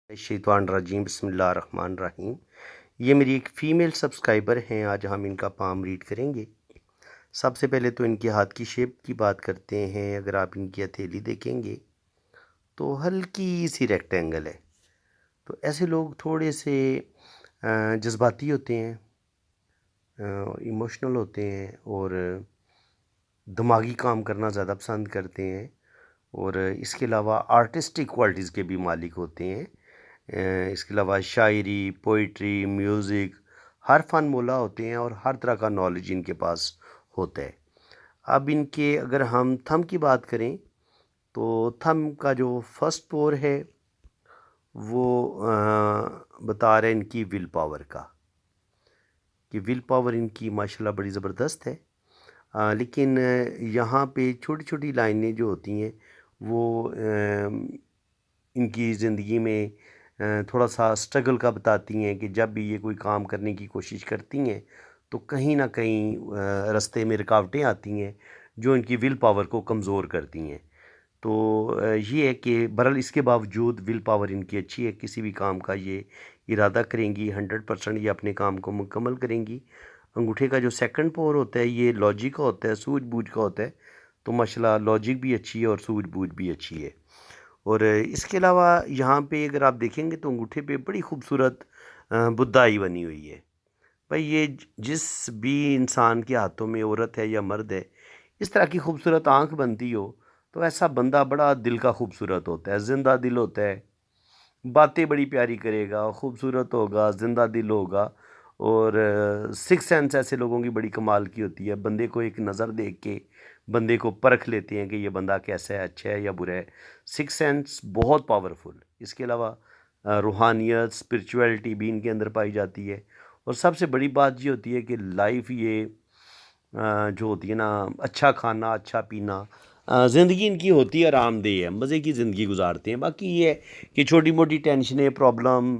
शैतान रजीम बिस्मिल्लाहिर्रहमानिर्रहीम। ये मेरी एक फ़ीमेल सब्सक्राइबर हैं। आज हम इनका पाम रीड करेंगे। सबसे पहले तो इनके हाथ की शेप की बात करते हैं। अगर आप इनकी हथेली देखेंगे तो हल्की सी रेक्टेंगल है। तो ऐसे लोग थोड़े से जज्बाती होते हैं, इमोशनल होते हैं और दिमागी काम करना ज़्यादा पसंद करते हैं और इसके अलावा आर्टिस्टिक क्वालिटीज़ के भी मालिक होते हैं। इसके अलावा शायरी, पोइट्री, म्यूज़िक, हर फ़न मोला होते हैं और हर तरह का नॉलेज इनके पास होता है। अब इनके अगर हम थंब की बात करें तो थंब का जो फर्स्ट पोर है वो बता रहा है इनकी विल पावर का, कि विल पावर इनकी माशाल्लाह बड़ी ज़बरदस्त है। लेकिन यहाँ पे छोटी-छोटी लाइनें जो होती हैं वो इनकी ज़िंदगी में थोड़ा सा स्ट्रगल का बताती हैं कि जब भी ये कोई काम करने की कोशिश करती हैं तो कहीं ना कहीं रास्ते में रुकावटें आती हैं जो इनकी विल पावर को कमज़ोर करती हैं। तो ये है कि बहरहाल इसके बावजूद विल पावर इनकी अच्छी है। किसी भी काम का ये इरादा करेंगी 100% ये अपने काम को मुकम्मल करेंगी। अंगूठे का जो सेकंड पावर होता है ये लॉजिक का होता है, सूझबूझ का होता है। तो माशाल्लाह लॉजिक भी अच्छी है और सूझबूझ भी अच्छी है। और इसके अलावा यहाँ पे अगर आप देखेंगे तो अंगूठे पे बड़ी खूबसूरत बुदाई बनी हुई है। भाई ये जिस भी इंसान के हाथों में औरत है या मर्द है, इस तरह की खूबसूरत आंख बनती हो तो ऐसा बंदा बड़ा दिल का खूबसूरत होता है, जिंदा दिल होता है, बातें बड़ी प्यारी करेगा, खूबसूरत होगा, जिंदा दिल होगा। और सिक्स सेंस ऐसे लोगों की बड़ी कमाल की होती है। बंदे को एक नज़र देख के बंदे को परख लेते हैं कि ये बंदा कैसा है, अच्छा है या बुरा है। सिक्स सेंस बहुत पावरफुल। इसके अलावा रूहानियत, स्पिरिचुअलिटी भी इनके अंदर पाई जाती है। और सबसे बड़ी बात ये होती है कि लाइफ ये जो होती है ना, अच्छा खाना, अच्छा पीना, ज़िंदगी इनकी होती है आरामदेह है, मज़े की ज़िंदगी गुजारते हैं। बाकी ये है कि छोटी मोटी टेंशनें, प्रॉब्लम,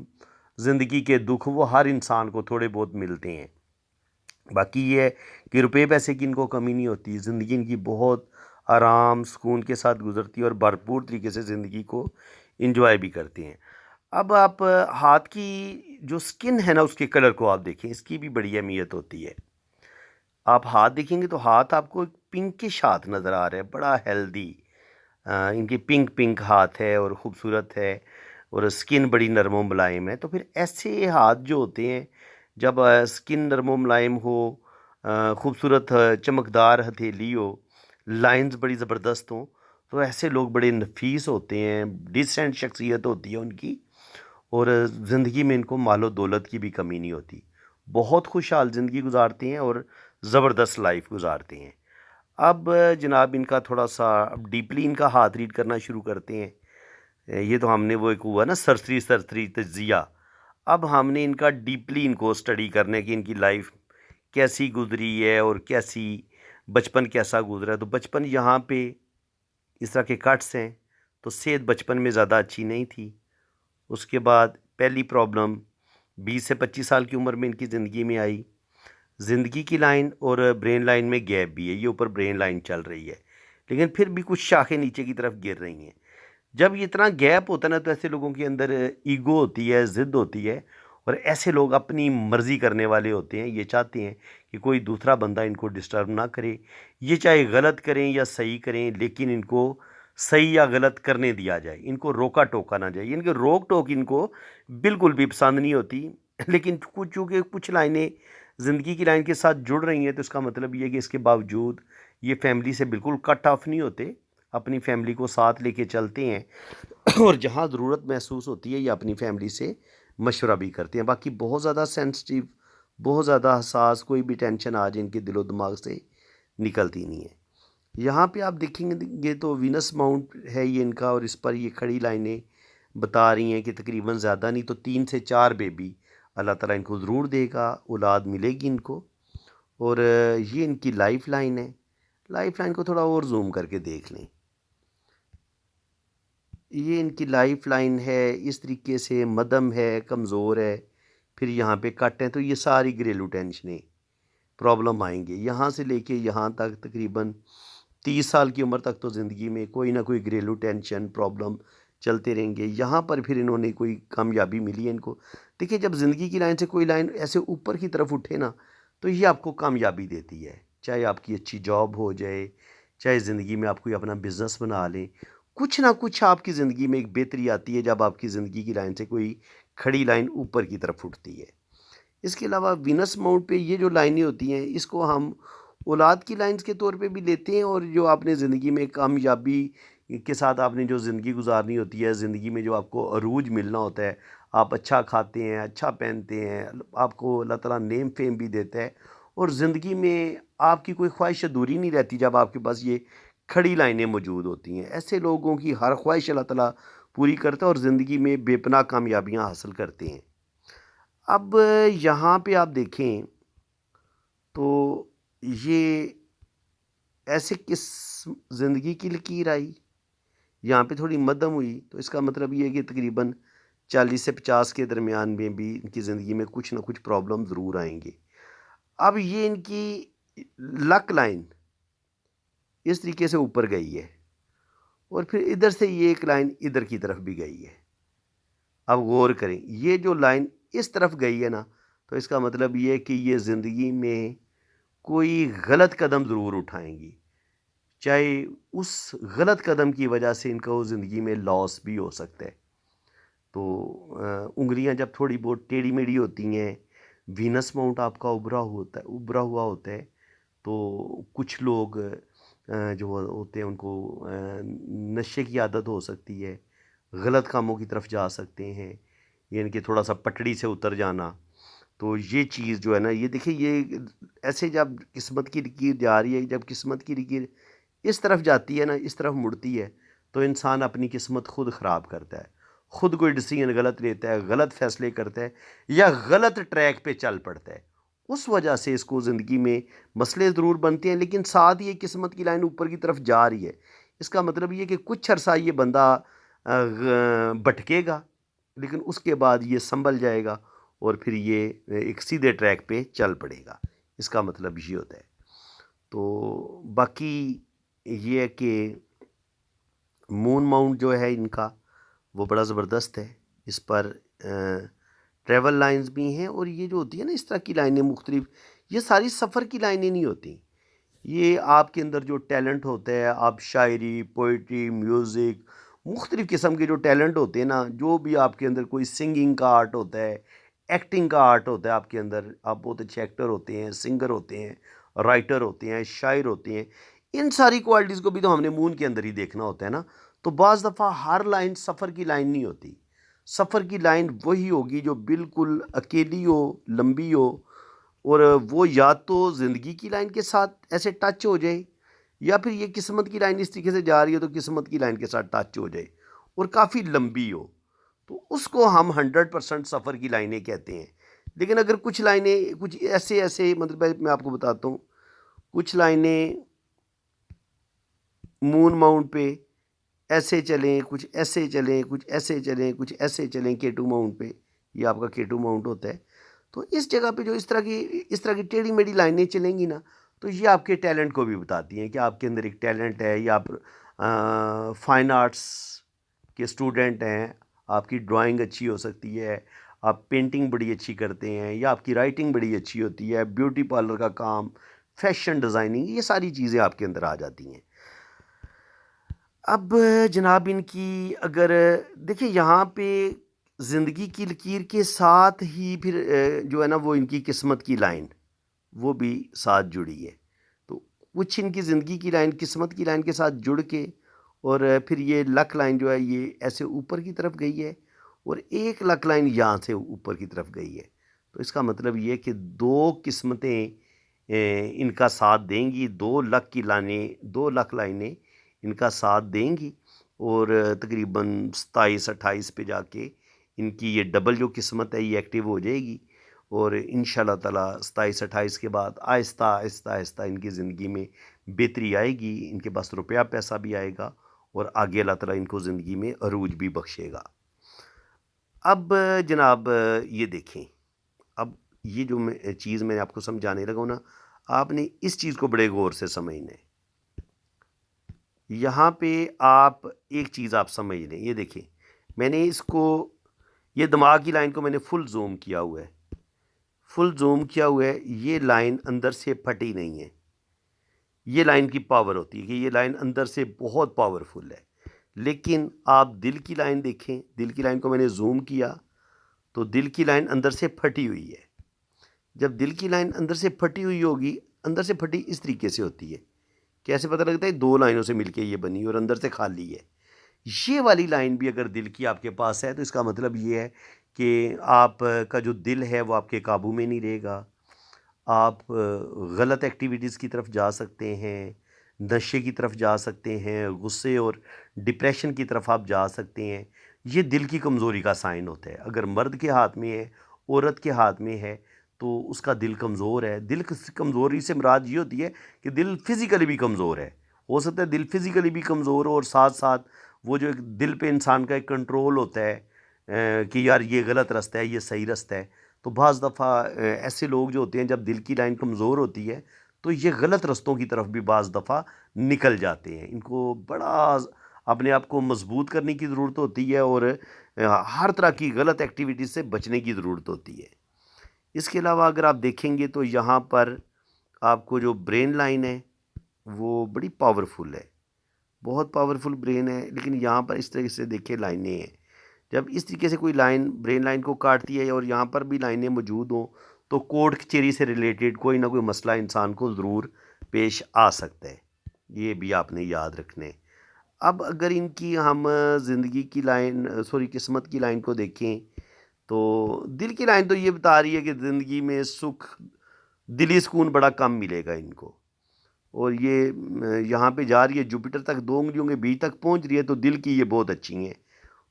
ज़िंदगी के दुख वो हर इंसान को थोड़े बहुत मिलते हैं। बाकी ये है कि रुपए पैसे की इनको कमी नहीं होती। ज़िंदगी इनकी बहुत आराम सुकून के साथ गुजरती है और भरपूर तरीके से ज़िंदगी को इंजॉय भी करते हैं। अब आप हाथ की जो स्किन है ना उसके कलर को आप देखें, इसकी भी बड़ी अहमियत होती है। आप हाथ देखेंगे तो हाथ आपको एक पिंकिश हाथ नज़र आ रहा है, बड़ा हेल्दी। इनकी पिंक पिंक हाथ है और ख़ूबसूरत है और स्किन बड़ी नरम मुलायम है। तो फिर ऐसे हाथ जो होते हैं, जब स्किन नरम मुलायम हो, खूबसूरत चमकदार हथेली हो, लाइंस बड़ी ज़बरदस्त हों, तो ऐसे लोग बड़े नफीस होते हैं, डिसेंट शख्सियत होती है उनकी। और ज़िंदगी में इनको मालो दौलत की भी कमी नहीं होती। बहुत खुशहाल ज़िंदगी गुजारते हैं और ज़बरदस्त लाइफ गुजारते हैं। अब जनाब इनका थोड़ा सा अब डीपली इनका हाथ रीड करना शुरू करते हैं। ये तो हमने वो एक हुआ ना सरसरी सरसरी तजिया। अब हमने इनका डीपली इनको स्टडी करने की इनकी लाइफ कैसी गुजरी है और कैसी बचपन कैसा गुजरा है। तो बचपन यहाँ पे इस तरह के कट्स हैं, तो सेहत बचपन में ज़्यादा अच्छी नहीं थी। उसके बाद पहली प्रॉब्लम 20 से 25 साल की उम्र में इनकी ज़िंदगी में आई। ज़िंदगी की लाइन और ब्रेन लाइन में गैप भी है। ये ऊपर ब्रेन लाइन चल रही है लेकिन फिर भी कुछ शाखें नीचे की तरफ गिर रही हैं। जब ये इतना गैप होता है ना तो ऐसे लोगों के अंदर ईगो होती है, ज़िद होती है। और ऐसे लोग अपनी मर्ज़ी करने वाले होते हैं। ये चाहते हैं कि कोई दूसरा बंदा इनको डिस्टर्ब ना करे। ये चाहे गलत करें या सही करें, लेकिन इनको सही या गलत करने दिया जाए, इनको रोका टोका ना जाए। इनके रोक टोक इनको बिल्कुल भी पसंद नहीं होती। लेकिन कुछ चूँकि कुछ लाइनें ज़िंदगी की लाइन के साथ जुड़ रही हैं तो इसका मतलब ये है कि इसके बावजूद ये फैमिली से बिल्कुल कट ऑफ नहीं होते, अपनी फैमिली को साथ लेके चलते हैं। और जहाँ ज़रूरत महसूस होती है ये अपनी फैमिली से मशवरा भी करते हैं। बाकी बहुत ज़्यादा सेंसिटिव, बहुत ज़्यादा हसास, कोई भी टेंशन आ जाए इनके दिलो दिमाग से निकलती नहीं है। यहाँ पे आप देखेंगे तो वीनस माउंट है ये इनका और इस पर ये खड़ी लाइनें बता रही हैं कि तकरीबन ज़्यादा नहीं तो 3 से 4 बेबी अल्लाह ताला इनको ज़रूर देगा, औलाद मिलेगी इनको। और ये इनकी लाइफ लाइन है। लाइफ लाइन को थोड़ा और जूम करके देख लें। ये इनकी लाइफ लाइन है, इस तरीके से मध्यम है, कमज़ोर है, फिर यहाँ पे कट है। तो ये सारी घरेलू टेंशनें, प्रॉब्लम आएंगे यहाँ से लेके यहाँ तक। तकरीबन 30 साल की उम्र तक तो ज़िंदगी में कोई ना कोई घरेलू टेंशन, प्रॉब्लम चलते रहेंगे। यहाँ पर फिर इन्होंने कोई कामयाबी मिली है इनको। देखिए, जब ज़िंदगी की लाइन से कोई लाइन ऐसे ऊपर की तरफ उठे ना, तो ये आपको कामयाबी देती है। चाहे आपकी अच्छी जॉब हो जाए, चाहे ज़िंदगी में आप कोई अपना बिज़नेस बना लें, कुछ ना कुछ आपकी ज़िंदगी में एक बेहतरी आती है जब आपकी ज़िंदगी की लाइन से कोई खड़ी लाइन ऊपर की तरफ उठती है। इसके अलावा वीनस माउंट पे ये जो लाइनें होती हैं, इसको हम औलाद की लाइन्स के तौर पे भी लेते हैं, और जो आपने ज़िंदगी में कामयाबी के साथ आपने जो ज़िंदगी गुजारनी होती है, ज़िंदगी में जो आपको अरूज मिलना होता है, आप अच्छा खाते हैं, अच्छा पहनते हैं, आपको अल्लाह ताला नेम फेम भी देता है, और ज़िंदगी में आपकी कोई ख्वाहिश अधूरी नहीं रहती जब आपके पास ये खड़ी लाइनें मौजूद होती हैं। ऐसे लोगों की हर ख्वाहिश अल्लाह ताला पूरी करता है और ज़िंदगी में बेपनाह कामयाबियाँ हासिल करते हैं। अब यहाँ पे आप देखें तो ये ऐसे किस ज़िंदगी की लकीर आई, यहाँ पे थोड़ी मध्यम हुई, तो इसका मतलब ये है कि तकरीबन 40 से 50 के दरमियान में भी इनकी ज़िंदगी में कुछ ना कुछ प्रॉब्लम ज़रूर आएंगे। अब ये इनकी लक लाइन इस तरीके से ऊपर गई है, और फिर इधर से ये एक लाइन इधर की तरफ भी गई है। अब गौर करें, ये जो लाइन इस तरफ गई है ना, तो इसका मतलब ये है कि ये ज़िंदगी में कोई गलत कदम ज़रूर उठाएंगी, चाहे उस गलत कदम की वजह से इनको ज़िंदगी में लॉस भी हो सकता है। तो उंगलियां जब थोड़ी बहुत टेढ़ी मेढ़ी होती हैं, वीनस माउंट आपका उभरा हुआ होता है, तो कुछ लोग जो होते हैं उनको नशे की आदत हो सकती है, गलत कामों की तरफ जा सकते हैं, यानी कि थोड़ा सा पटड़ी से उतर जाना। तो ये चीज़ जो है ना, ये देखिए, ये ऐसे जब किस्मत की लकीर जा रही है, जब किस्मत की लकीर इस तरफ जाती है ना, इस तरफ मुड़ती है, तो इंसान अपनी किस्मत खुद ख़राब करता है, खुद कोई डिसीजन गलत लेता है, गलत फैसले करता है, या गलत ट्रैक पे चल पड़ता है। उस वजह से इसको ज़िंदगी में मसले ज़रूर बनते हैं, लेकिन साथ ही ये किस्मत की लाइन ऊपर की तरफ जा रही है। इसका मतलब ये कि कुछ अरसा ये बंदा भटकेगा, लेकिन उसके बाद ये संभल जाएगा और फिर ये एक सीधे ट्रैक पे चल पड़ेगा। इसका मतलब ये होता है। तो बाकी ये है कि मून माउंट जो है इनका, वो बड़ा ज़बरदस्त है। इस पर ट्रैवल लाइंस भी हैं, और ये जो होती है ना इस तरह की लाइनें मुख्तलिफ, ये सारी सफ़र की लाइनें नहीं होती। ये आपके अंदर जो टैलेंट होता है, आप शायरी, पोइट्री, म्यूज़िक, मुख्तलिफ़ किस्म के जो टैलेंट होते हैं ना, जो भी आपके अंदर कोई सिंगिंग का आर्ट होता है, एक्टिंग का आर्ट होता है आपके अंदर, आप बहुत अच्छे एक्टर होते हैं, सिंगर होते हैं, राइटर होते हैं, शायर होते हैं, इन सारी क्वालिटीज़ को भी तो हमने मून के अंदर ही देखना होता है ना। तो बाज़ दफ़ा हर लाइन सफ़र की लाइन नहीं होती। सफ़र की लाइन वही होगी जो बिल्कुल अकेली हो, लंबी हो, और वो या तो ज़िंदगी की लाइन के साथ ऐसे टच हो जाए, या फिर ये किस्मत की लाइन इस तरीके से जा रही है तो किस्मत की लाइन के साथ टच हो जाए, और काफ़ी लंबी हो, तो उसको हम 100% सफ़र की लाइनें कहते हैं। लेकिन अगर कुछ लाइनें कुछ ऐसे ऐसे, मतलब मैं आपको बताता हूँ, कुछ लाइनें मून माउंट पे ऐसे चलें, कुछ ऐसे चलें, कुछ ऐसे चलें, कुछ ऐसे चलें केटू माउंट पे, ये आपका केटू माउंट होता है। तो इस जगह पे जो इस तरह की टेढ़ी मेढ़ी लाइनें चलेंगी ना, तो ये आपके टैलेंट को भी बताती हैं कि आपके अंदर एक टैलेंट है, या आप फाइन आर्ट्स के स्टूडेंट हैं, आपकी ड्राइंग अच्छी हो सकती है, आप पेंटिंग बड़ी अच्छी करते हैं, या आपकी राइटिंग बड़ी अच्छी होती है, ब्यूटी पार्लर का काम, फैशन डिज़ाइनिंग, ये सारी चीज़ें आपके अंदर आ जाती हैं। अब जनाब इनकी अगर देखिए, यहाँ पे ज़िंदगी की लकीर के साथ ही फिर जो है ना वो इनकी किस्मत की लाइन वो भी साथ जुड़ी है। तो कुछ इनकी ज़िंदगी की लाइन किस्मत की लाइन के साथ जुड़ के, और फिर ये लक लाइन जो है ये ऐसे ऊपर की तरफ गई है, और एक लक लाइन यहाँ से ऊपर की तरफ गई है। तो इसका मतलब ये कि दो किस्मतें इनका साथ देंगी, दो लक लाइनें इनका साथ देंगी, और तकरीबन 27-28 पे जाके इनकी ये डबल जो किस्मत है ये एक्टिव हो जाएगी, और इंशाल्लाह ताला 27-28 के बाद आहिस्ता आहिस्ता आहिस्ता इनकी ज़िंदगी में बेहतरी आएगी, इनके पास रुपया पैसा भी आएगा, और आगे अल्लाह ताला इनको ज़िंदगी में अरूज भी बख्शेगा। अब जनाब ये देखें, अब ये जो चीज़ मैं आपको समझाने लगा हूँ ना, आपने इस चीज़ को बड़े गौर से समझना है। यहाँ पे आप एक चीज़ आप समझ लें, ये देखें, मैंने इसको, ये दिमाग की लाइन को मैंने फुल जूम किया हुआ है, फुल जूम किया हुआ है। ये लाइन अंदर से फटी नहीं है। ये लाइन की पावर होती है कि ये लाइन अंदर से बहुत पावरफुल है। लेकिन आप दिल की लाइन देखें, दिल की लाइन को मैंने जूम किया तो दिल की लाइन अंदर से फटी हुई है। जब दिल की लाइन अंदर से फटी हुई होगी, अंदर से फटी इस तरीके से होती है, कैसे पता लगता है? दो लाइनों से मिलके ये बनी और अंदर से खाली है। ये वाली लाइन भी अगर दिल की आपके पास है तो इसका मतलब ये है कि आप का जो दिल है वो आपके काबू में नहीं रहेगा। आप गलत एक्टिविटीज़ की तरफ जा सकते हैं, नशे की तरफ जा सकते हैं, गुस्से और डिप्रेशन की तरफ आप जा सकते हैं। ये दिल की कमज़ोरी का साइन होता है। अगर मर्द के हाथ में है, औरत के हाथ में है, तो उसका दिल कमज़ोर है। दिल कमज़ोरी से मुराद ये होती है कि दिल फिज़िकली भी कमज़ोर है। हो सकता है दिल फिज़िकली भी कमज़ोर हो और साथ साथ वो जो एक दिल पे इंसान का एक कंट्रोल होता है कि यार ये गलत रास्ता है, ये सही रास्ता है। तो बाज़ दफ़ा ऐसे लोग जो होते हैं, जब दिल की लाइन कमज़ोर होती है तो ये गलत रास्तों की तरफ भी बाज़ दफ़ा निकल जाते हैं। इनको बड़ा अपने आप को मजबूत करने की ज़रूरत होती है और हर तरह की गलत एक्टिविटीज़ से बचने की ज़रूरत होती है। इसके अलावा अगर आप देखेंगे तो यहाँ पर आपको जो ब्रेन लाइन है वो बड़ी पावरफुल है, बहुत पावरफुल ब्रेन है। लेकिन यहाँ पर इस तरह से देखिए लाइनें हैं, जब इस तरीके से कोई लाइन ब्रेन लाइन को काटती है और यहाँ पर भी लाइनें मौजूद हों तो कोर्ट कचहरी से रिलेटेड कोई ना कोई मसला इंसान को ज़रूर पेश आ सकता है। ये भी आपने याद रखने। अब अगर इनकी हम ज़िंदगी की लाइन, सॉरी, किस्मत की लाइन को देखें तो दिल की लाइन तो ये बता रही है कि ज़िंदगी में सुख, दिली सुकून बड़ा कम मिलेगा इनको। और ये यहाँ पे जा रही है जुपिटर तक, 2 उंगलियों के बीच तक पहुँच रही है, तो दिल की ये बहुत अच्छी हैं।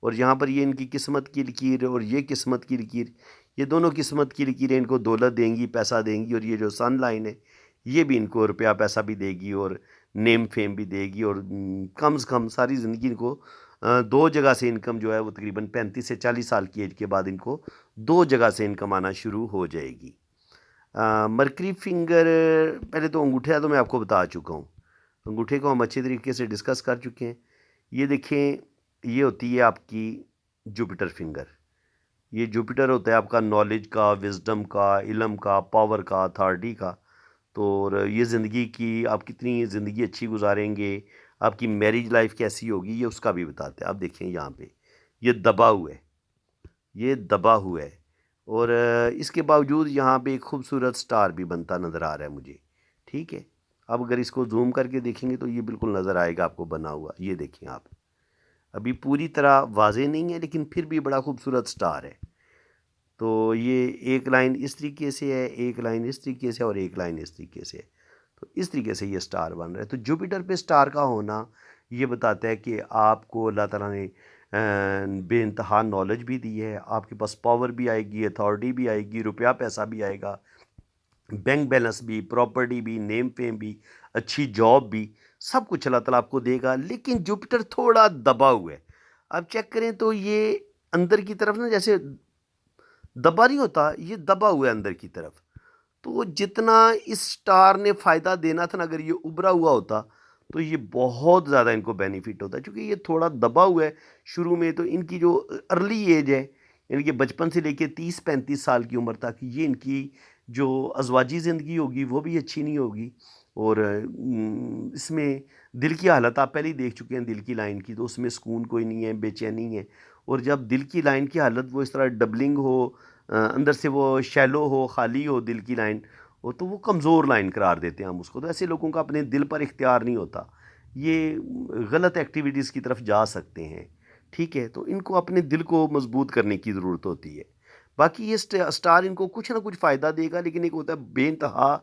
और यहाँ पर ये इनकी किस्मत की लकीर और ये किस्मत की लकीर, ये दोनों किस्मत की लकीरें इनको दौलत देंगी, पैसा देंगी। और ये जो सन लाइन है ये भी इनको रुपया पैसा भी देगी और नेम फेम भी देगी। और कम से कम सारी ज़िंदगी इनको दो जगह से इनकम जो है वो तकरीबन 35 से 40 साल की एज के बाद इनको दो जगह से इनकम आना शुरू हो जाएगी। मरकरी फिंगर, पहले तो अंगूठा तो मैं आपको बता चुका हूँ, अंगूठे को हम अच्छे तरीके से डिस्कस कर चुके हैं। ये देखें, ये होती है आपकी जुपिटर फिंगर। ये जुपिटर होता है आपका नॉलेज का, विजडम का, इल्म का, पावर का, अथॉरिटी का। तो और ये ज़िंदगी की आप कितनी ज़िंदगी अच्छी गुजारेंगे, आपकी मैरिज लाइफ कैसी होगी, ये उसका भी बताते हैं। आप देखें यहाँ पे ये दबा हुआ है, ये दबा हुआ है। और इसके बावजूद यहाँ पे एक खूबसूरत स्टार भी बनता नज़र आ रहा है मुझे। ठीक है, अब अगर इसको जूम करके देखेंगे तो ये बिल्कुल नज़र आएगा आपको बना हुआ। ये देखें आप, अभी पूरी तरह वाज़ेह नहीं है लेकिन फिर भी बड़ा खूबसूरत स्टार है। तो ये एक लाइन इस तरीके से है, एक लाइन इस तरीके से और एक लाइन इस तरीके से है। तो इस तरीके से ये स्टार बन रहा है। तो जुपिटर पे स्टार का होना ये बताता है कि आपको अल्लाह ताला ने बेइंतहा नॉलेज भी दी है, आपके पास पावर भी आएगी, अथॉरिटी भी आएगी, रुपया पैसा भी आएगा, बैंक बैलेंस भी, प्रॉपर्टी भी, नेम फेम भी, अच्छी जॉब भी, सब कुछ अल्लाह ताला आपको देगा। लेकिन जुपिटर थोड़ा दबा हुआ है। अब चेक करें तो ये अंदर की तरफ ना, जैसे दबा नहीं होता, ये दबा हुआ है अंदर की तरफ। तो जितना इस स्टार ने फ़ायदा देना था ना, अगर ये उभरा हुआ होता तो ये बहुत ज़्यादा इनको बेनिफिट होता है। क्योंकि ये थोड़ा दबा हुआ है शुरू में, तो इनकी जो अर्ली एज है, इनके बचपन से लेके 30-35 साल की उम्र तक, ये इनकी जो अज़वाजी ज़िंदगी होगी वो भी अच्छी नहीं होगी। और इसमें दिल की हालत आप पहले ही देख चुके हैं, दिल की लाइन की, तो उसमें सुकून कोई नहीं है, बेचैनी है। और जब दिल की लाइन की हालत वो इस तरह डबलिंग हो, अंदर से वो शैलो हो, खाली हो दिल की लाइन, वो तो वो कमज़ोर लाइन करार देते हैं हम उसको। तो ऐसे लोगों का अपने दिल पर इख्तियार नहीं होता, ये गलत एक्टिविटीज़ की तरफ जा सकते हैं। ठीक है, तो इनको अपने दिल को मजबूत करने की ज़रूरत होती है। बाकी ये स्टार इनको कुछ ना कुछ फ़ायदा देगा, लेकिन एक होता है बेइंतहा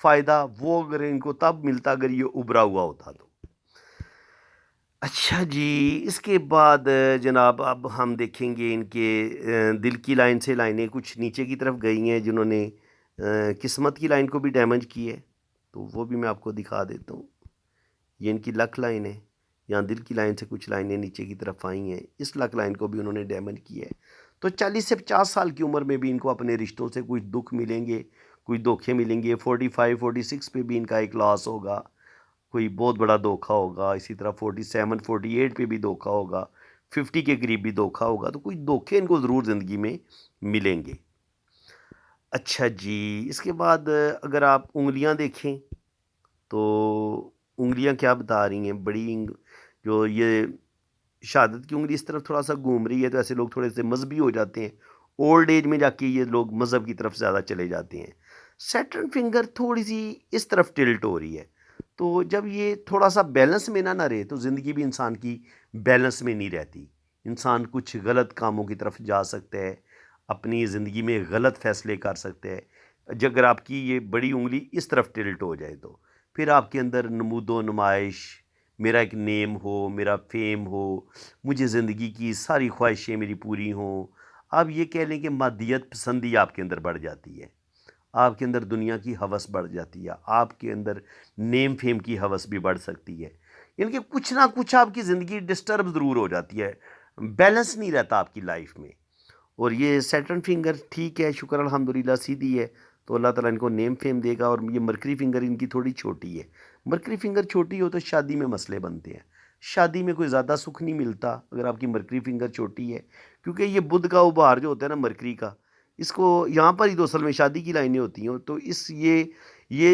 फ़ायदा, वो अगर इनको तब मिलता अगर ये उभरा हुआ होता तो। अच्छा जी, इसके बाद जनाब अब हम देखेंगे इनके दिल की लाइन से लाइनें कुछ नीचे की तरफ गई हैं जिन्होंने किस्मत की लाइन को भी डैमेज की है। तो वो भी मैं आपको दिखा देता हूँ। ये इनकी लक लाइन है, यहाँ दिल की लाइन से कुछ लाइनें नीचे की तरफ आई हैं, इस लक लाइन को भी उन्होंने डैमेज किया है। तो 40 से 50 साल की उम्र में भी इनको अपने रिश्तों से कुछ दुख मिलेंगे, कुछ धोखे मिलेंगे। 45-46 पे भी इनका एक लॉस होगा, कोई बहुत बड़ा धोखा होगा। इसी तरह 47-48 पे भी धोखा होगा। 50 के करीब भी धोखा होगा, तो कोई धोखे इनको ज़रूर ज़िंदगी में मिलेंगे। अच्छा जी, इसके बाद अगर आप उँगलियाँ देखें तो उँगलियाँ क्या बता रही हैं, जो ये शहादत की उँगली इस तरफ थोड़ा-सा घूम रही है, तो ऐसे लोग थोड़े-से मज़हबी हो जाते हैं। ओल्ड एज में जाके ये लोग मज़हब की तरफ ज़्यादा चले जाते हैं। सैटर्न फिंगर थोड़ी-सी इस तरफ टिल्ट हो रही है। तो जब ये थोड़ा-सा बैलेंस में ना रहे, तो ज़िंदगी भी इंसान की बैलेंस में नहीं रहती। इंसान कुछ गलत कामों की तरफ जा सकता है, अपनी ज़िंदगी में गलत फ़ैसले कर सकता है। अगर आपकी ये बड़ी उँगली इस तरफ टिल्ट हो जाए तो। फिर आपके अंदर नमूदो नुमाइश, मेरा एक नेम हो, मेरा फ़ेम हो, मुझे ज़िंदगी की सारी ख्वाहिशें मेरी पूरी हों। आप ये कह लें कि मादियत पसंदी आपके अंदर बढ़ जाती है। आपके अंदर दुनिया की हवस बढ़ जाती है। आपके अंदर नेम फ़ेम की हवस भी बढ़ सकती है। यानी कि कुछ ना कुछ आपकी ज़िंदगी डिस्टर्ब ज़रूर हो जाती है। बैलेंस नहीं रहता आपकी लाइफ़ में। और ये सैटर्न फिंगर ठीक है, शुक्र अल्हम्दुलिल्लाह सीधी है, तो अल्लाह ताला इनको नेम फेम देगा। और ये मरकरी फिंगर इनकी थोड़ी छोटी है। मरकरी फिंगर छोटी हो तो शादी में मसले बनते हैं। शादी में कोई ज़्यादा सुख नहीं मिलता अगर आपकी मरकरी फिंगर छोटी है, क्योंकि ये बुध का उभार जो होता है ना मरकरी का, इसको यहाँ पर ही तो असल में शादी की लाइनें होती हैं, तो ये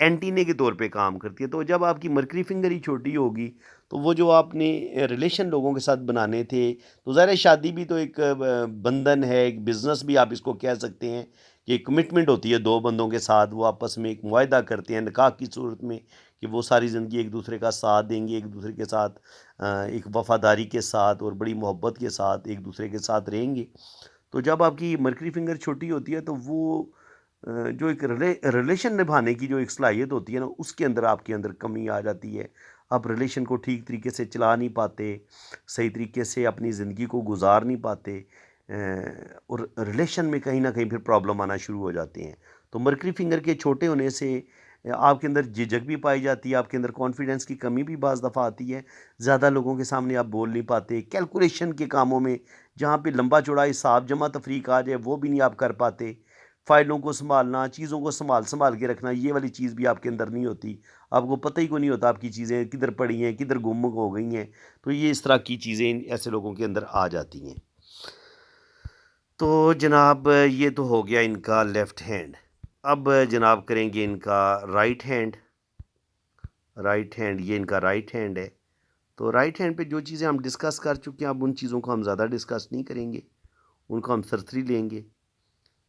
एंटीने के तौर पे काम करती है। तो जब आपकी मरकरी फिंगर ही छोटी होगी, तो वो जो आपने रिलेशन लोगों के साथ बनाने थे, तो ज़ाहिर है शादी भी तो एक बंधन है, एक बिज़नेस भी आप इसको कह सकते हैं कि कमिटमेंट होती है दो बंदों के साथ। वो आपस में एक मुआहदा करते हैं निकाह की सूरत में कि वो सारी ज़िंदगी एक दूसरे का साथ देंगे, एक दूसरे के साथ एक वफ़ादारी के साथ और बड़ी मोहब्बत के साथ एक दूसरे के साथ रहेंगे। तो जब आपकी मरकरी फिंगर छोटी होती है, तो वो जो एक रिलेशन निभाने की जो एक सलाहियत होती है ना, उसके अंदर आपके अंदर कमी आ जाती है। आप रिलेशन को ठीक तरीके से चला नहीं पाते, सही तरीके से अपनी ज़िंदगी को गुजार नहीं पाते, और रिलेशन में कहीं ना कहीं फिर प्रॉब्लम आना शुरू हो जाते हैं। तो मरकरी फिंगर के छोटे होने से आपके अंदर झिझक भी पाई जाती है, आपके अंदर कॉन्फिडेंस की कमी भी बाज़ दफ़ा आती है। ज़्यादा लोगों के सामने आप बोल नहीं पाते, कैलकुलेशन के कामों में जहाँ पे लंबा चौड़ा हिसाब जमा तफरीक आ जाए वो भी नहीं आप कर पाते। फ़ाइलों को सँभालना, चीज़ों को सँभाल के रखना, ये वाली चीज़ भी आपके अंदर नहीं होती। आपको पता ही को नहीं होता आपकी चीज़ें किधर पड़ी हैं, किधर गुम हो गई हैं। तो ये इस तरह की चीज़ें ऐसे लोगों के अंदर आ जाती हैं। तो जनाब ये तो हो गया इनका लेफ़्ट हैंड। अब जनाब करेंगे इनका राइट हैंड। राइट हैंड, ये इनका राइट हैंड है। तो राइट हैंड पे जो चीज़ें हम डिस्कस कर चुके हैं, अब उन चीज़ों को हम ज़्यादा डिस्कस नहीं करेंगे, उनको हम सरसरी लेंगे।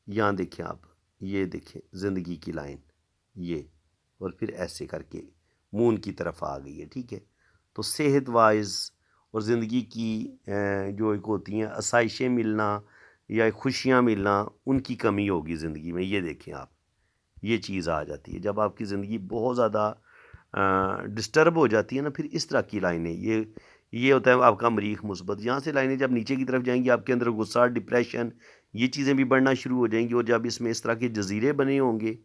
यहाँ देखें आप, ये देखें ज़िंदगी की लाइन, ये, और फिर ऐसे करके मून की तरफ आ गई है, ठीक है। तो सेहत वाइज और ज़िंदगी की जो एक होती हैं आसाइशें मिलना या खुशियाँ मिलना, उनकी कमी होगी ज़िंदगी में। ये देखें आप, ये चीज़ आ जाती है जब आपकी ज़िंदगी बहुत ज़्यादा डिस्टर्ब हो जाती है ना, फिर इस तरह की लाइनें, ये होता है आपका मरीख मुस्बत। यहाँ से लाइनें जब नीचे की तरफ जाएंगी, आपके अंदर गुस्सा, डिप्रेशन, ये चीज़ें भी बढ़ना शुरू हो जाएंगी। और जब इसमें इस तरह के जजीरे बने होंगे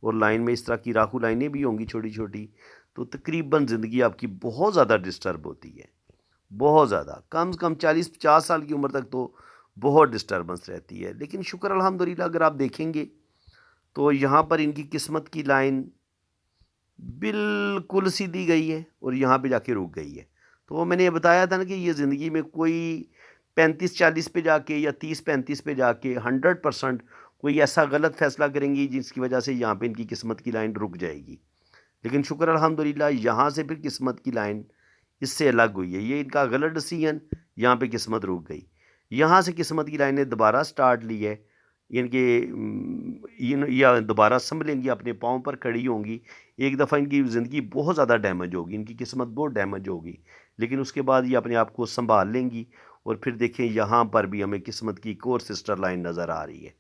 और लाइन में इस तरह की राखू लाइनें भी होंगी छोटी छोटी, तो तकरीबन ज़िंदगी आपकी बहुत ज़्यादा डिस्टर्ब होती है। बहुत ज़्यादा, कम से कम 40-50 साल की उम्र तक तो बहुत डिस्टर्बेंस रहती है। लेकिन शुक्र अल्हम्दुलिल्लाह अगर आप देखेंगे तो यहाँ पर इनकी किस्मत की लाइन बिल्कुल सीधी गई है और यहाँ पे जाके रुक गई है। तो वो मैंने ये बताया था ना कि ये ज़िंदगी में कोई 35-40 पे जाके या 30-35 पे जाके 100% कोई ऐसा गलत फ़ैसला करेंगी जिसकी वजह से यहाँ पे इनकी किस्मत की लाइन रुक जाएगी। लेकिन शुक्र अल्हम्दुलिल्लाह यहाँ से फिर किस्मत की लाइन इससे अलग हुई है। ये इनका गलत डिसीजन, यहाँ पे किस्मत रुक गई। यहाँ से किस्मत की लाइन ने दोबारा स्टार्ट ली है। इनके या दोबारा संभलेंगी, अपने पाँव पर खड़ी होंगी। एक दफ़ा इनकी ज़िंदगी बहुत ज़्यादा डैमेज होगी, इनकी किस्मत बहुत डैमेज होगी, लेकिन उसके बाद ये अपने आप को संभाल लेंगी। और फिर देखें यहाँ पर भी हमें किस्मत की एक और सिस्टर लाइन नज़र आ रही है।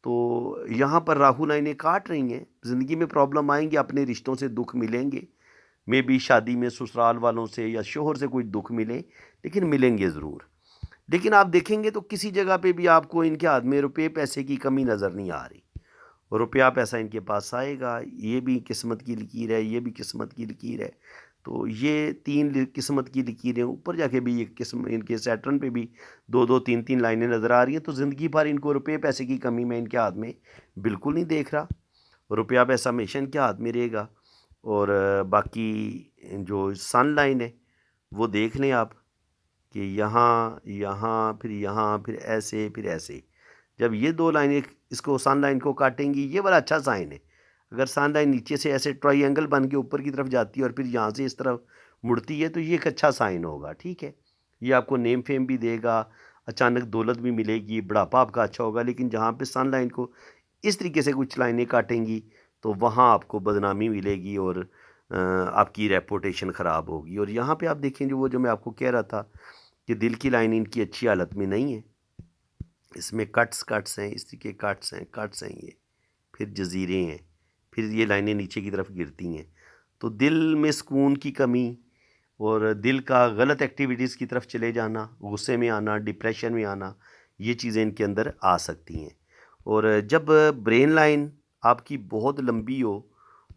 तो यहाँ पर राहु लाइनें काट रही हैं। ज़िंदगी में प्रॉब्लम आएंगे, अपने रिश्तों से दुख मिलेंगे, मे बी शादी में ससुराल वालों से या शोहर से कोई दुख मिले, लेकिन मिलेंगे ज़रूर। लेकिन आप देखेंगे तो किसी जगह पे भी आपको इनके हाथ में रुपये पैसे की कमी नज़र नहीं आ रही। रुपया पैसा इनके पास आएगा, ये भी किस्मत की लकीर है, ये भी किस्मत की लकीर है। तो ये तीन किस्मत की लकीरें, ऊपर जाके भी ये किस्म इनके सैटर्न पे भी 2-2 3-3 लाइनें नज़र आ रही हैं। तो ज़िंदगी भर इनको रुपये पैसे की कमी मैं इनके हाथ में बिल्कुल नहीं देख रहा। रुपया पैसा हमेशा इनके हाथ में रहेगा। और बाकी जो सन लाइन है वो देख लें आप कि यहाँ यहाँ फिर यहाँ फिर ऐसे फिर ऐसे। जब ये दो लाइनें इसको सन लाइन को काटेंगी, ये बड़ा अच्छा साइन है। अगर सन लाइन नीचे से ऐसे ट्रायंगल बन के ऊपर की तरफ जाती है और फिर यहाँ से इस तरफ मुड़ती है तो ये एक अच्छा साइन होगा, ठीक है। ये आपको नेम फेम भी देगा, अचानक दौलत भी मिलेगी, बुढ़ापा आपका अच्छा होगा। लेकिन जहाँ पे सन लाइन को इस तरीके से कुछ लाइनें काटेंगी तो वहाँ आपको बदनामी मिलेगी और आपकी रेपुटेशन ख़राब होगी। और यहाँ पे आप देखें जो मैं आपको कह रहा था कि दिल की लाइन इनकी अच्छी हालत में नहीं है, इसमें कट्स हैं, इस तरीके कट्स हैं ये, फिर जजीरे हैं, फिर ये लाइनें नीचे की तरफ गिरती हैं। तो दिल में सुकून की कमी और दिल का गलत एक्टिविटीज़ की तरफ चले जाना, गुस्से में आना, डिप्रेशन में आना, ये चीज़ें इनके अंदर आ सकती हैं। और जब ब्रेन लाइन आपकी बहुत लंबी हो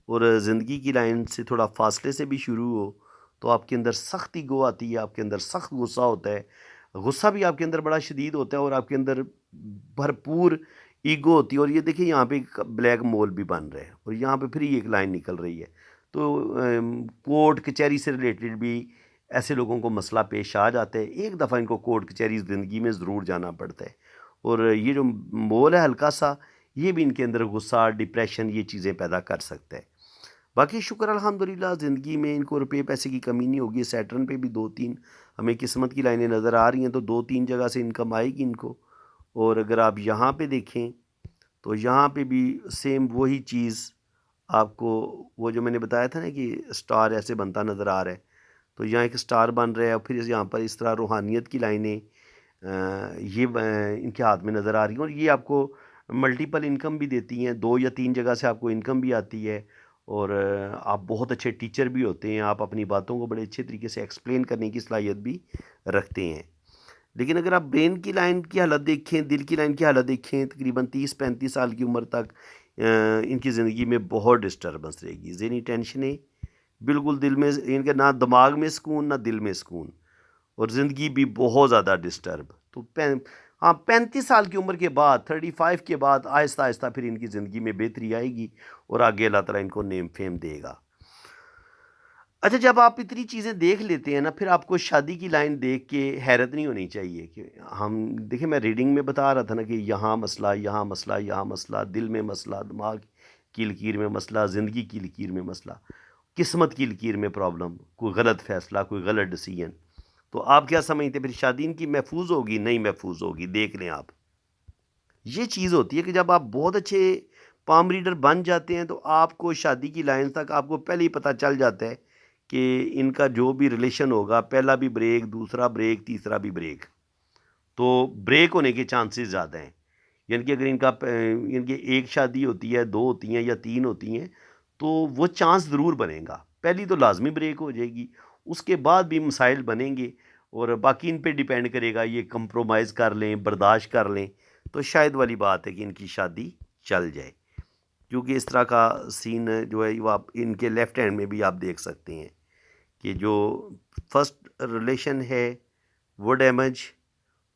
और ज़िंदगी की लाइन से थोड़ा फासले से भी शुरू हो तो आपके अंदर सख्त ईगो आती है, आपके अंदर सख्त गुस्सा होता है। गुस्सा भी आपके अंदर बड़ा शदीद होता है और आपके अंदर भरपूर ईगो होती है। और ये देखिए यहाँ पे एक ब्लैक मोल भी बन रहा है और यहाँ पे फिर एक लाइन निकल रही है। तो कोर्ट कचहरी से रिलेटेड भी ऐसे लोगों को मसला पेश आ जाता है। एक दफ़ा इनको कोर्ट कचहरी ज़िंदगी में ज़रूर जाना पड़ता है। और ये जो मोल है हल्का सा, ये भी इनके अंदर गुस्सा, डिप्रेशन, ये चीज़ें पैदा कर सकता है। बाकी शुक्र अल्हम्दुलिल्लाह ज़िंदगी में इनको रुपये पैसे की कमी नहीं होगी। सैटर्न पे भी 2-3 हमें किस्मत की लाइनें नज़र आ रही हैं, तो 2-3 जगह से इनकम आएगी इनको। और अगर आप यहाँ पे देखें तो यहाँ पे भी सेम वही चीज़ आपको, वो जो मैंने बताया था ना कि स्टार ऐसे बनता नज़र आ रहा है, तो यहाँ एक स्टार बन रहा है और फिर यहाँ पर इस तरह रूहानियत की लाइनें ये इनके हाथ में नज़र आ रही हैं। और ये आपको मल्टीपल इनकम भी देती हैं, 2 या 3 जगह से आपको इनकम भी आती है। और आप बहुत अच्छे टीचर भी होते हैं, आप अपनी बातों को बड़े अच्छे तरीके से एक्सप्लेन करने की सलाहियत भी रखते हैं। लेकिन अगर आप ब्रेन की लाइन की हालत देखें, दिल की लाइन की हालत देखें, तकरीबन 30-35 साल की उम्र तक इनकी ज़िंदगी में बहुत डिस्टर्बेंस रहेगी। ज़हनी टेंशनें, बिल्कुल दिल में इनके ना दिमाग में सुकून ना दिल में सुकून, और ज़िंदगी भी बहुत ज़्यादा डिस्टर्ब। तो 35 साल की उम्र के बाद, 35 के बाद आहिस्ता आहिस्ता फिर इनकी ज़िंदगी में बेहतरी आएगी और आगे अल्लाह ताला इनको नेम फेम देगा। अच्छा, जब आप इतनी चीज़ें देख लेते हैं ना, फिर आपको शादी की लाइन देख के हैरत नहीं होनी चाहिए कि हम देखिए, मैं रीडिंग में बता रहा था ना कि यहाँ मसला, यहाँ मसला, यहाँ मसला, दिल में मसला, दिमाग की लकीर में मसला, ज़िंदगी की लकीर में मसला, किस्मत की लकीर में प्रॉब्लम, कोई गलत फ़ैसला, कोई गलत डिसीजन। तो आप क्या समझते हैं फिर शादी इनकी महफूज होगी? नहीं महफूज होगी। देख लें आप, ये चीज़ होती है कि जब आप बहुत अच्छे पाम रीडर बन जाते हैं तो आपको शादी की लाइन तक आपको पहले ही पता चल जाता है कि इनका जो भी रिलेशन होगा, पहला भी ब्रेक, दूसरा ब्रेक, तीसरा भी ब्रेक, तो ब्रेक होने के चांसेस ज़्यादा हैं। यानी कि अगर इनकी एक शादी होती है, 2 होती हैं या 3 होती हैं, तो वो चांस ज़रूर बनेगा। पहली तो लाज़मी ब्रेक हो जाएगी, उसके बाद भी मसाइल बनेंगे और बाकी इन पे डिपेंड करेगा, ये कंप्रोमाइज़ कर लें, बर्दाश्त कर लें, तो शायद वाली बात है कि इनकी शादी चल जाए। क्योंकि इस तरह का सीन जो है वो आप इनके लेफ़्ट हैंड में भी आप देख सकते हैं कि जो फर्स्ट रिलेशन है वो डैमेज,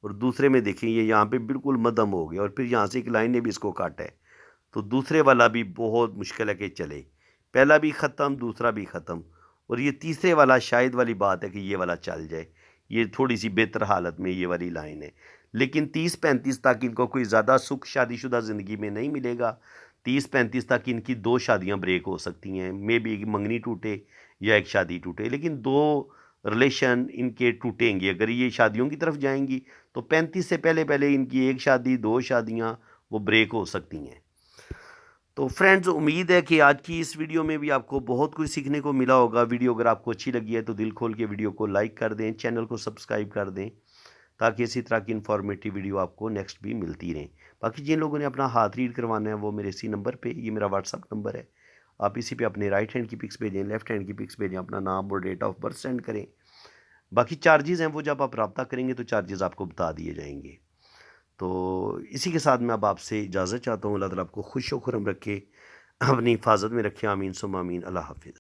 और दूसरे में देखें ये यहाँ पे बिल्कुल मद्धम हो गया और फिर यहाँ से एक लाइन ने भी इसको काटा है। तो दूसरे वाला भी बहुत मुश्किल है कि चले, पहला भी ख़त्म, दूसरा भी ख़त्म, और ये तीसरे वाला शायद वाली बात है कि ये वाला चल जाए। ये थोड़ी सी बेहतर हालत में ये वाली लाइन है। लेकिन 30-35 तक इनको कोई ज़्यादा सुख शादीशुदा ज़िंदगी में नहीं मिलेगा। 30-35 तक इनकी 2 शादियाँ ब्रेक हो सकती हैं, मे बी एक मंगनी टूटे या एक शादी टूटे, लेकिन 2 रिलेशन इनके टूटेंगे। अगर ये शादियों की तरफ जाएंगी तो 35 से पहले पहले इनकी 1 शादी, 2 शादियाँ वो ब्रेक हो सकती हैं। तो फ्रेंड्स, उम्मीद है कि आज की इस वीडियो में भी आपको बहुत कुछ सीखने को मिला होगा। वीडियो अगर आपको अच्छी लगी है तो दिल खोल के वीडियो को लाइक कर दें, चैनल को सब्सक्राइब कर दें, ताकि इसी तरह की इन्फॉर्मेटिव वीडियो आपको नेक्स्ट भी मिलती रहें। बाकी जिन लोगों ने अपना हाथ रीड करवाना है वो मेरे इसी नंबर पे, ये मेरा व्हाट्सअप नंबर है, आप इसी पे अपने राइट हैंड की पिक्स भेजें, लेफ्ट हैंड की पिक्स भेजें, अपना नाम और डेट ऑफ बर्थ सेंड करें। बाकी चार्जेस हैं वो जब आप रब्ता करेंगे तो चार्जेस आपको बता दिए जाएंगे। तो इसी के साथ मैं अब आपसे इजाज़त चाहता हूँ। अल्लाह ताला आपको खुश व खुर्रम रखे, अपनी हिफाजत में रखे। आमीन सुम्मा आमीन। अल्लाह हाफ़िज़।